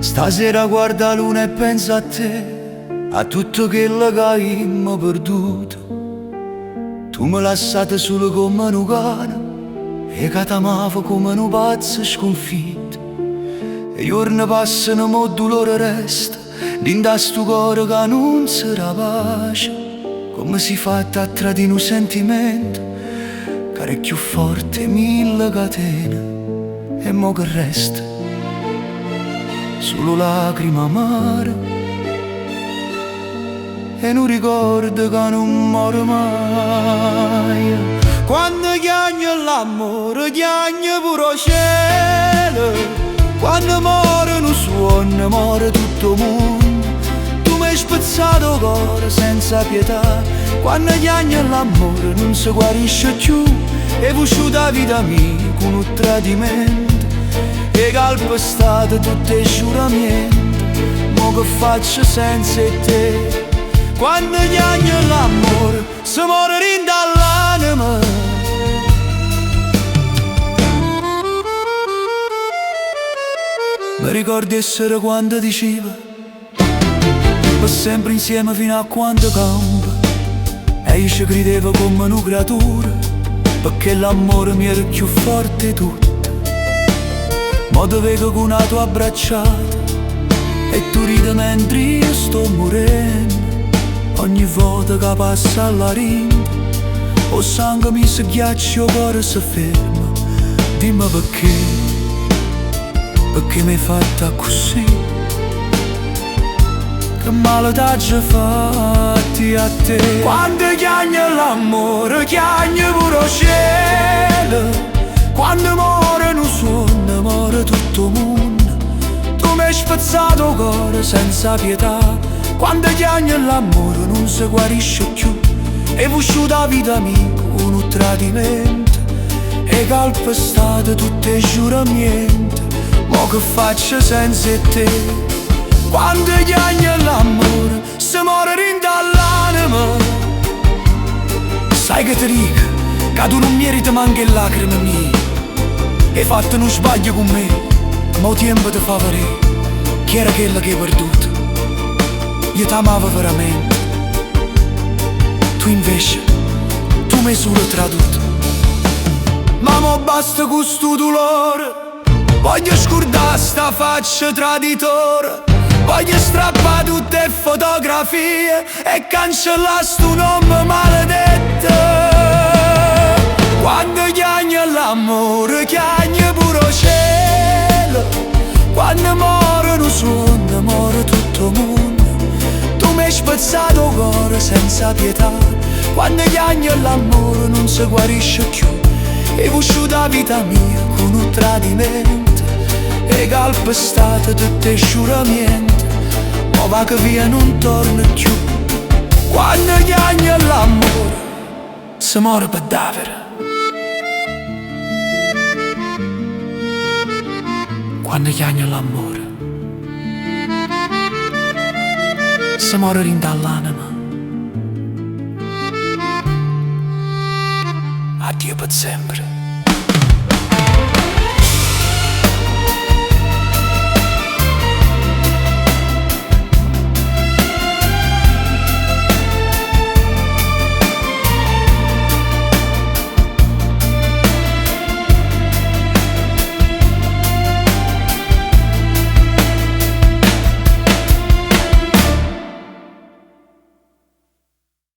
Stasera guarda la luna e pensa a te, a tutto quello che abbiamo perduto. Tu mi lasciate solo come un cane e che t'amavo come un pazzo sconfitto. E i giorni passano ma il dolore resta dentro a sto cuore che non si rapace. Come si fa a tradire un sentimento che è più forte mille catene. E mo che resta solo lacrime amare e un ricordo che non muore mai. Quando chiagna l'amore, chiagna pure il cielo. Quando muore un suono, muore tutto il mondo. Tu mi hai spezzato il cuore senza pietà. Quando chiagna l'amore non si guarisce più. E vusciuta vita mia con un tradimento e calpestate tutte i giuramenti. Mo che faccio senza te? Quando chiagna l'amore si muore dall'anima. Mi ricordo essere quando diceva per sempre insieme fino a quando campa. E io ci credevo come una creatura, perché l'amore mi era più forte di tutto. Ma te vedo con una tua abbracciata e tu ridi mentre io sto morendo. Ogni volta che passa la rinda o sangue mi si ghiaccia, il cuore si ferma. Dimmi perché mi hai fatta così? Che male t'ho fatti a te? Quando chiagna l'amore, chiagna pure il cielo. Quando muore un suono, muore tutto il mondo. Tu mi hai spezzato il cuore senza pietà. Quando chiagna l'amore non si guarisce più. E vusciuta la vita mia con un tradimento e calpestate tutte i giuramenti. Mo che faccio senza te? Quando chiagna l'amore si muore dall'anima. Sai che ti dico? Che tu non meriti manche le lacrime mie. Hai fatto uno sbaglio con me, ma il tempo ti fa vedere chi era quella che hai perduto. Io t'amavo veramente, tu invece, tu mi hai solo tradito. Ma mo basta con sto dolore, voglio scordare sta faccia traditore. Voglio strappare tutte le fotografie e cancellare sto nome maledetto. Quando chiagna l'amore, chiagna pure il cielo. Quando muore un suono, muore tutto il mondo. Tu mi hai spezzato il cuore senza pietà. Quando chiagna l'amore non si guarisce più. E vusciuta la vita mia con un tradimento e calpestate tutte i giuramenti. Ma va che via non torna più. Quando chiagna l'amore si muore per davvero. Quando chiagna l'amore si muore dall'anima. Addio per sempre.